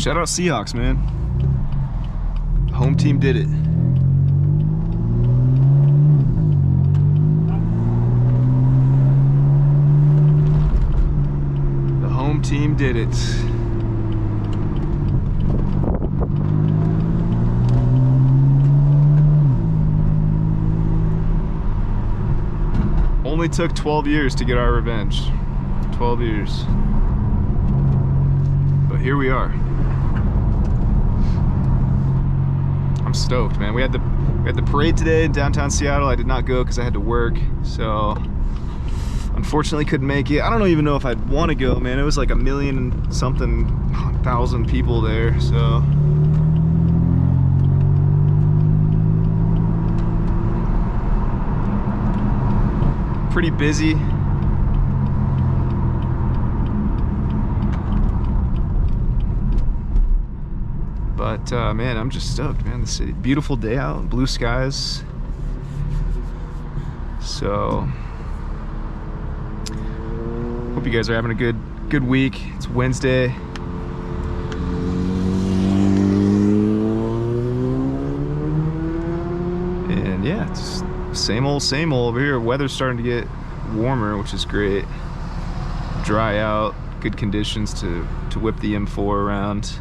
Shout out Seahawks, man. Home team did it. The home team did it. Only took 12 years to get our revenge. 12 years. But here we are. I'm stoked, man. We had the parade today in downtown Seattle. I did not go because I had to work, so unfortunately couldn't make it. I don't even know if I'd want to go, man. It was like 1,000,000 people there, so pretty busy. But man, I'm just stoked, man. The city, beautiful day out, blue skies. So hope you guys are having a good week. It's Wednesday. And yeah, it's same old over here. Weather's starting to get warmer, which is great. Dry out, good conditions to whip the M4 around.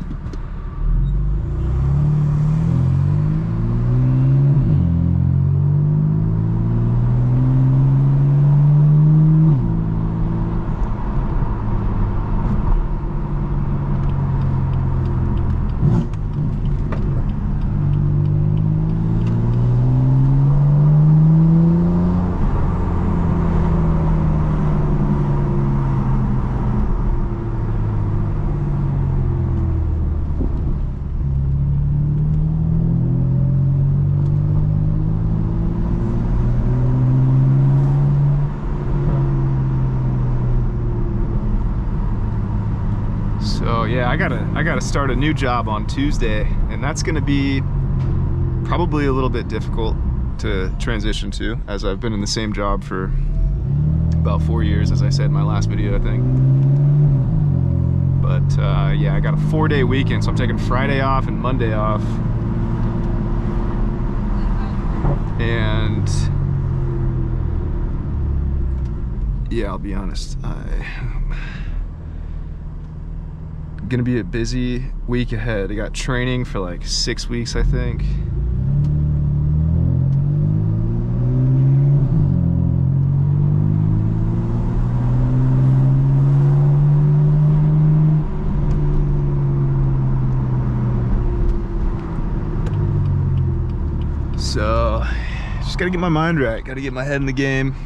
So yeah, I gotta start a new job on Tuesday, and that's gonna be probably a little bit difficult to transition to, as I've been in the same job for about 4 years, as I said in my last video, I think. But yeah, I got a 4-day weekend, so I'm taking Friday off and Monday off. And yeah, I'll be honest, gonna be a busy week ahead. I got training for like 6 weeks, I think. So just gotta get my mind right, gotta get my head in the game.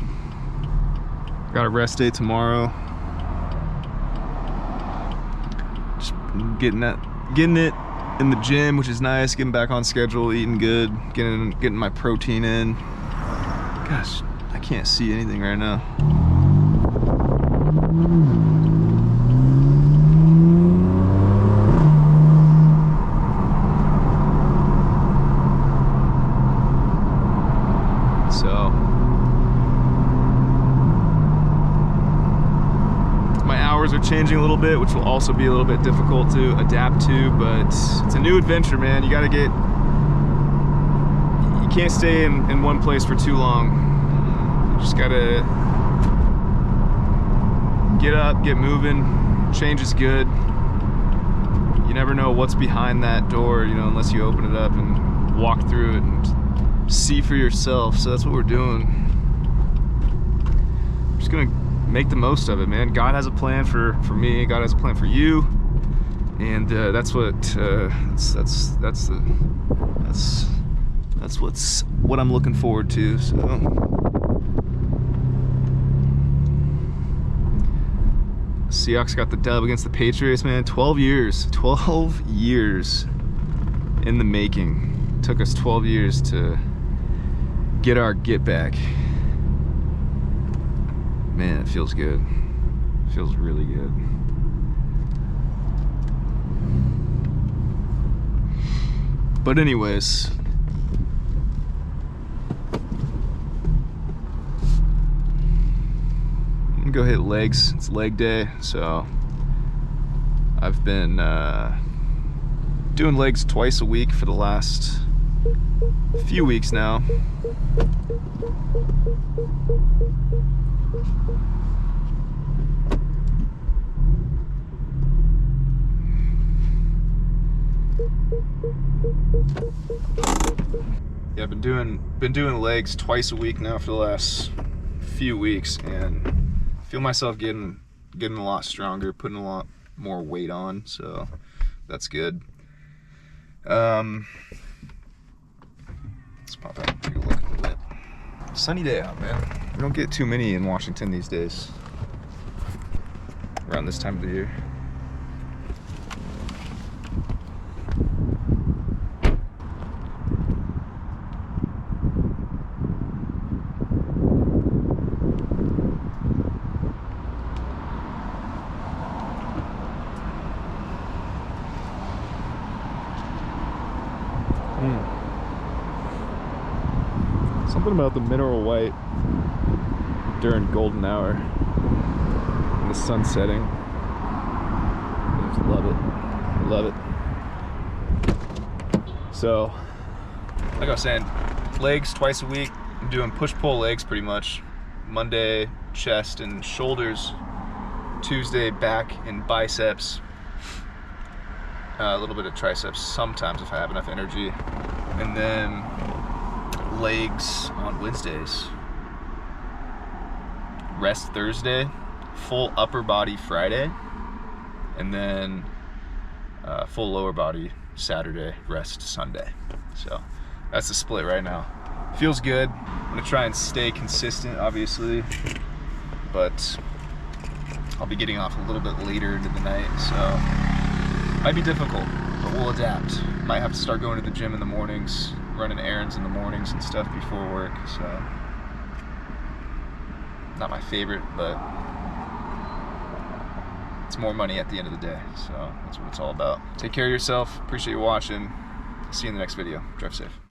Got a rest day tomorrow. Getting it in the gym, which is nice. Getting back on schedule, eating good, getting my protein in. Gosh, I can't see anything right now. So are changing a little bit, which will also be a little bit difficult to adapt to, but it's a new adventure, man. You can't stay in one place for too long. You just gotta get up, get moving. Change is good. You never know what's behind that door, you know, unless you open it up and walk through it and see for yourself. So that's what we're doing. I'm just gonna make the most of it, man. God has a plan for me. God has a plan for you, and that's what what I'm looking forward to. So Seahawks got the dub against the Patriots, man. 12 years in the making. Took us 12 years to get our get back. Man, it feels good. It feels really good. But anyways, I'm gonna go hit legs. It's leg day, so I've been doing legs twice a week for the last few weeks now. Yeah, I've been doing legs twice a week now for the last few weeks, and I feel myself getting a lot stronger, putting a lot more weight on, so that's good. Let's pop out and take a look at the lip. Sunny day out, man. We don't get too many in Washington these days around this time of the year. Something about the mineral white during golden hour and the sun setting. I just love it. Love it. So, like I was saying, legs twice a week. I'm doing push-pull legs pretty much. Monday, chest and shoulders. Tuesday, back and biceps. A little bit of triceps sometimes if I have enough energy. And then legs on Wednesdays. Rest Thursday. Full upper body Friday. And then full lower body Saturday. Rest Sunday. So that's the split right now. Feels good. I'm gonna try and stay consistent, obviously. But I'll be getting off a little bit later into the night, so might be difficult, but we'll adapt. Might have to start going to the gym in the mornings, running errands in the mornings and stuff before work, so not my favorite, but it's more money at the end of the day, so that's what it's all about. Take care of yourself. Appreciate you watching. See you in the next video. Drive safe.